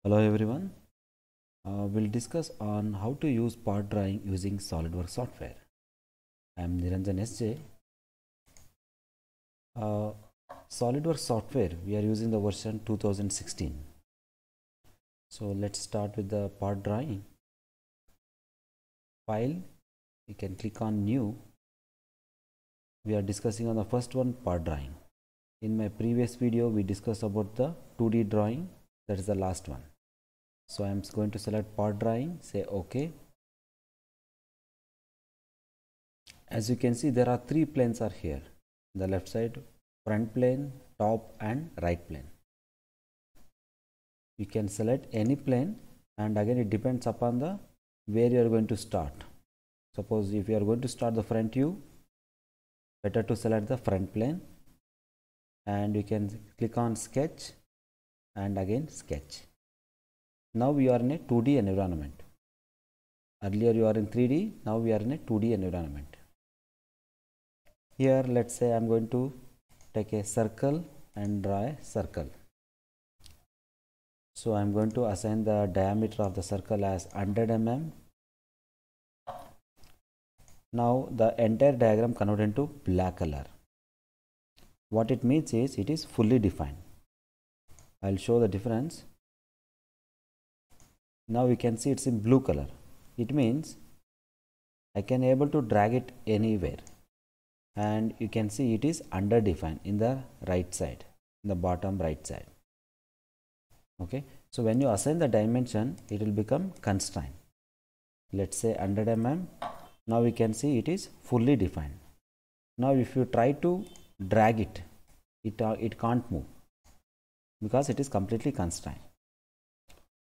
Hello everyone. We'll discuss on how to use part drawing using SolidWorks software. I am Niranjan SJ. SolidWorks software, we are using the version 2016. So let's start with the part drawing. File, you can click on new. We are discussing on the first one, part drawing. In my previous video, we discussed about the 2D drawing. That is the last one. So I am going to select part drawing, say OK. As you can see, there are three planes are here. The left side, front plane, top and right plane. You can select any plane, and again it depends upon the where you are going to start. Suppose if you are going to start the front view, better to select the front plane, and you can click on sketch and again sketch. Now we are in a 2D environment. Earlier you are in 3D, now we are in a 2D environment. Here let's say I am going to take a circle and draw a circle. So I am going to assign the diameter of the circle as 100 mm. Now the entire diagram converted into black color. What it means is it is fully defined. I will show the difference. Now we can see it's in blue color. It means I can able to drag it anywhere, and you can see it is underdefined in the right side, in the bottom right side. Okay, so when you assign the dimension, it will become constraint. Let's say 100 mm. Now we can see it is fully defined. Now if you try to drag it, it can't move because it is completely constrained.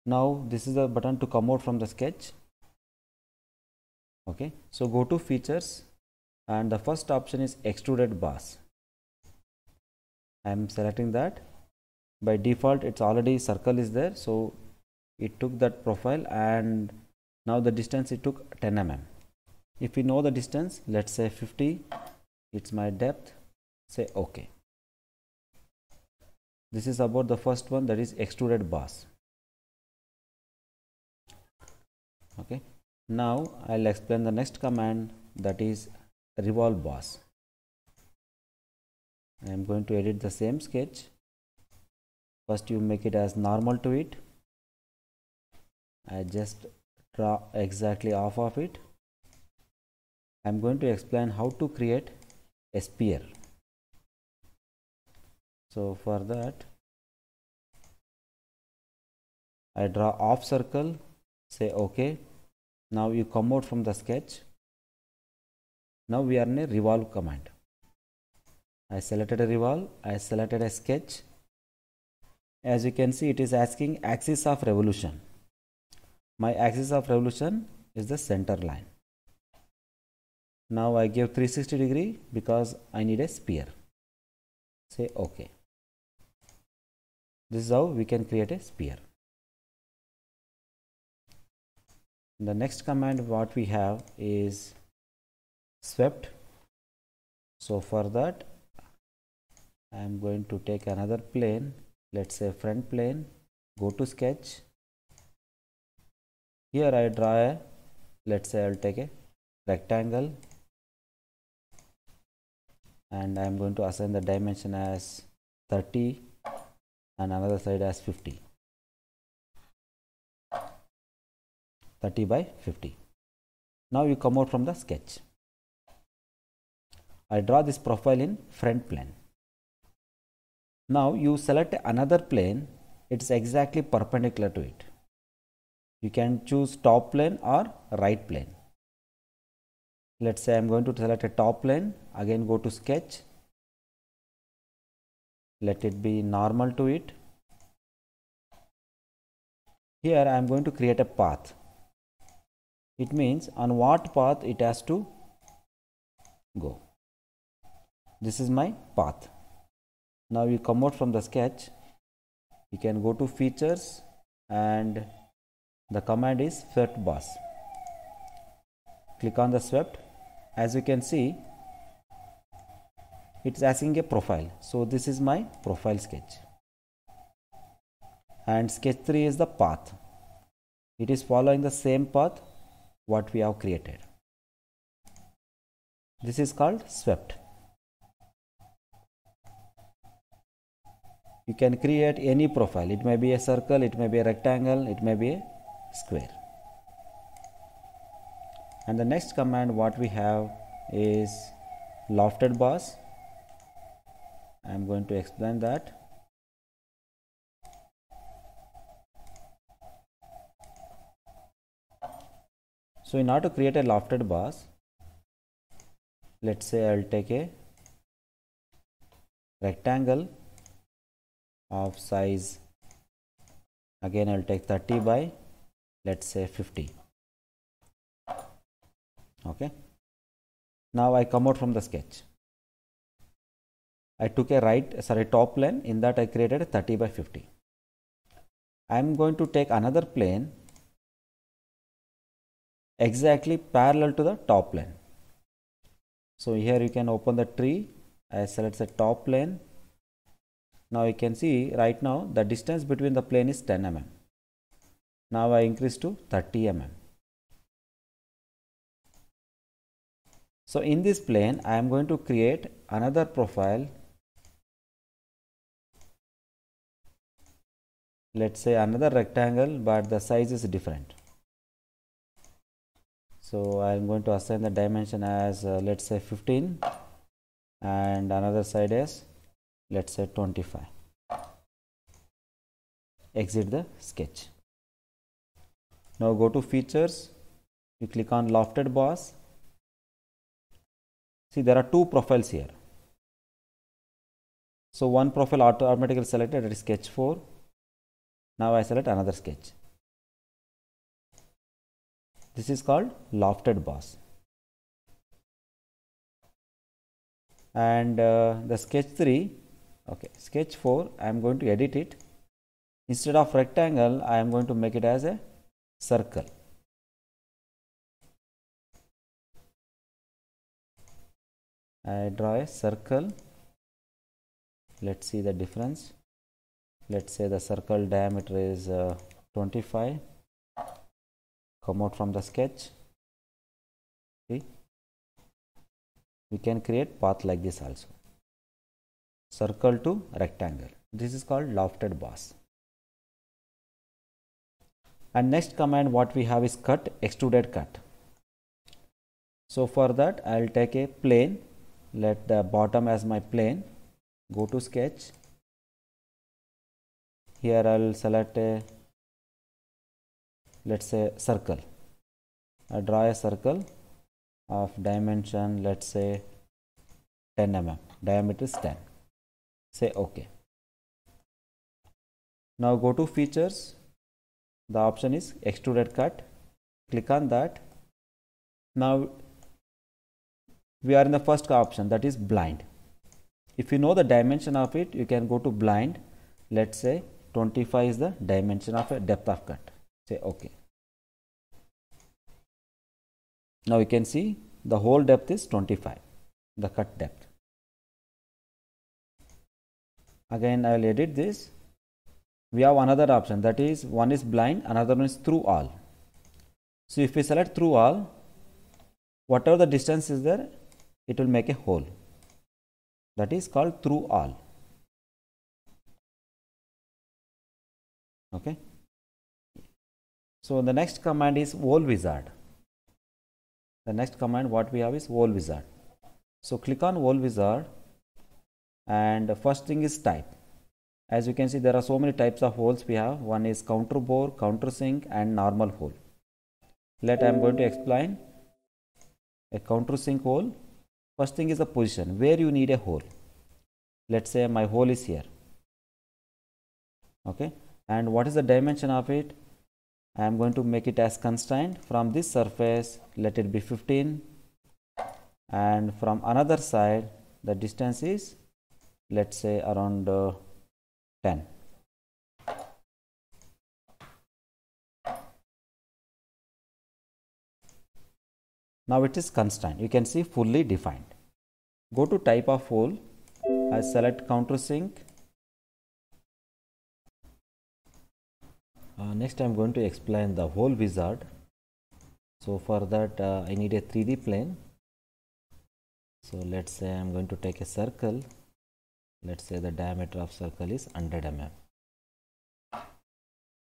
Now this is the button to come out from the sketch. Okay, so go to features, and the first option is extruded boss. I am selecting that. By default it's already circle is there, so it took that profile, and now the distance it took 10 mm. If we know the distance, let's say 50, it's my depth, say OK. This is about the first one, that is extruded boss. Okay, now I'll explain the next command, that is revolve boss. I am going to edit the same sketch. First you make it as normal to it. I just draw exactly half of it. I am going to explain how to create a sphere. So for that, I draw half circle, say OK. Now you come out from the sketch. Now we are in a revolve command. I selected a revolve, I selected a sketch. As you can see, it is asking axis of revolution. My axis of revolution is the center line. Now I give 360 degree because I need a sphere. Say OK. This is how we can create a sphere. The next command what we have is swept. So for that, I am going to take another plane, let's say front plane, go to sketch. Here I draw a, let's say I will take a rectangle, and I am going to assign the dimension as 30 and another side as 50. 30 by 50. Now you come out from the sketch. I draw this profile in front plane. Now you select another plane, it's exactly perpendicular to it. You can choose top plane or right plane. Let's say I am going to select a top plane, again go to sketch, let it be normal to it. Here I am going to create a path. It means on what path it has to go. This is my path. Now you come out from the sketch, you can go to features, and the command is swept boss. Click on the swept. As you can see, it's asking a profile. So this is my profile sketch. and sketch 3 is the path. It is following the same path what we have created. This is called swept. You can create any profile. It may be a circle, it may be a rectangle, it may be a square. And the next command what we have is lofted bars. I am going to explain that. So in order to create a lofted bars, let's say I'll take a rectangle of size, again I'll take 30 by let's say 50. Okay. Now I come out from the sketch. I took a top plane, in that I created a 30 by 50. I am going to take another plane exactly parallel to the top plane. So here you can open the tree. I select the top plane. Now you can see right now the distance between the plane is 10 mm. Now I increase to 30 mm. So in this plane I am going to create another profile. Let's say another rectangle, but the size is different. So I am going to assign the dimension as let's say 15 and another side as let's say 25. Exit the sketch. Now go to features, you click on lofted bars. See, there are two profiles here. So one profile automatically selected, that is sketch 4. Now I select another sketch. This is called lofted bars. And the sketch 3, okay, sketch 4, I am going to edit it. Instead of rectangle, I am going to make it as a circle. I draw a circle. Let's see the difference. Let's say the circle diameter is 25. Come out from the sketch. See, we can create path like this also. Circle to rectangle. This is called lofted bars. And next command what we have is cut, extruded cut. So for that I will take a plane. Let the bottom as my plane. Go to sketch. Here I will select a, let's say, circle. I draw a circle of dimension, let's say 10 mm. Diameter is 10. Say OK. Now go to features. The option is extruded cut. Click on that. Now we are in the first option, that is blind. If you know the dimension of it, you can go to blind. Let's say 25 is the dimension of a depth of cut. Say OK. Now you can see the whole depth is 25, the cut depth. Again I will edit this. We have another option, that is one is blind, another one is through all. So if we select through all, whatever the distance is there, it will make a hole. That is called through all. Okay. So the next command is whole wizard. The next command what we have is whole wizard. So click on whole wizard, and the first thing is type. As you can see, there are so many types of holes we have. One is counter bore, countersink, and normal hole. I am going to explain a countersink hole. First thing is the position where you need a hole. Let's say my hole is here. Okay. And what is the dimension of it? I am going to make it as constraint. From this surface, let it be 15. And from another side, the distance is, let's say, around 10. Now it is constraint. You can see fully defined. Go to type of hole. I select countersink. Next I'm going to explain the whole wizard. So for that I need a 3D plane. So let's say I'm going to take a circle. Let's say the diameter of circle is 100 mm.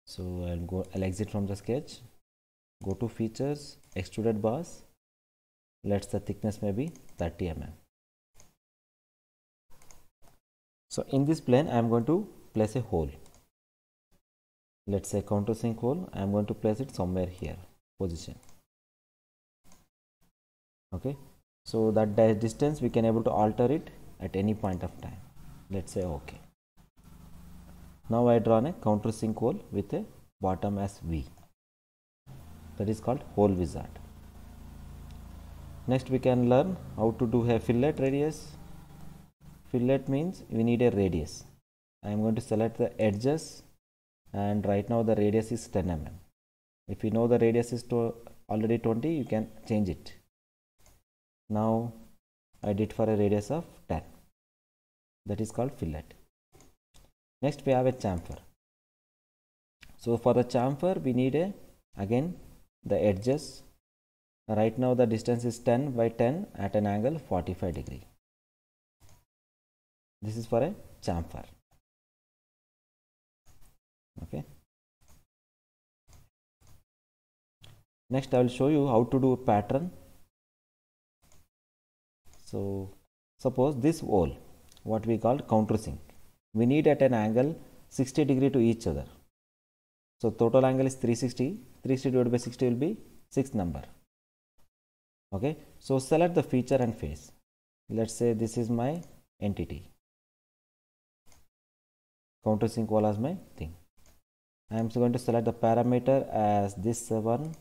So I'll exit from the sketch, go to features, extruded bars. Let's the thickness may be 30 mm. So in this plane I am going to place a hole. Let's say countersink hole. I am going to place it somewhere here, position. Okay. So that distance we can able to alter it at any point of time. Let's say okay. Now I drawn a countersink hole with a bottom as V. That is called hole wizard. Next we can learn how to do a fillet radius. Fillet means we need a radius. I am going to select the edges, and right now the radius is 10 mm. If you know the radius is already 20, you can change it. Now I did for a radius of 10. That is called fillet. Next we have a chamfer. So for the chamfer we need again the edges. Right now the distance is 10 by 10 at an angle 45 degree. This is for a chamfer. Okay. Next I will show you how to do a pattern. So suppose this hole, what we call countersink, we need at an angle 60 degree to each other. So total angle is 360. 360 divided by 60 will be 6th number. Okay. So select the feature and face. Let's say this is my entity. Countersink wall as my thing. I am going to select the parameter as this one.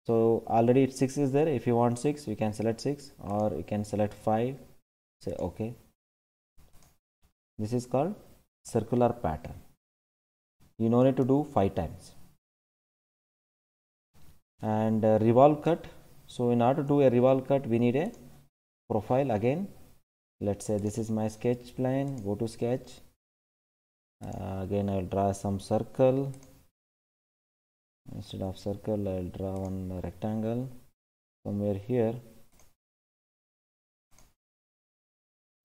So already 6 is there. If you want 6, you can select 6, or you can select 5. Say okay. This is called circular pattern. You no need to do 5 times. And revolve cut. So in order to do a revolve cut, we need a profile again. Let's say this is my sketch plane. Go to sketch. Again I will draw some circle. Instead of circle I will draw one rectangle somewhere here.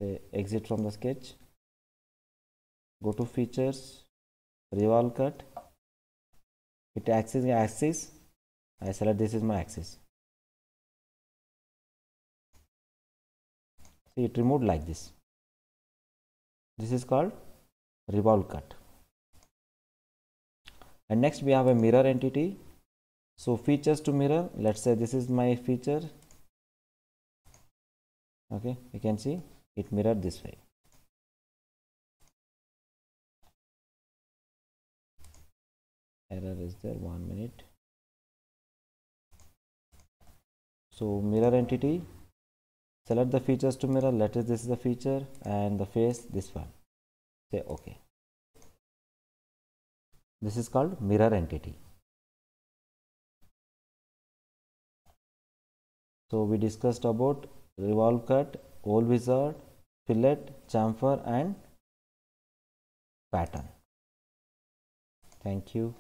Say exit from the sketch, go to features, revolve cut. It axis. I select this is my axis. See, it removed like this. This is called revolve cut. And next we have a mirror entity. So features to mirror. Let's say this is my feature. Okay, you can see it mirrored this way. Error is there, 1 minute. So mirror entity, select the features to mirror. Let us this is the feature, and the face this one. Say okay. This is called mirror entity. So we discussed about revolve cut, hole wizard, fillet, chamfer and pattern. Thank you.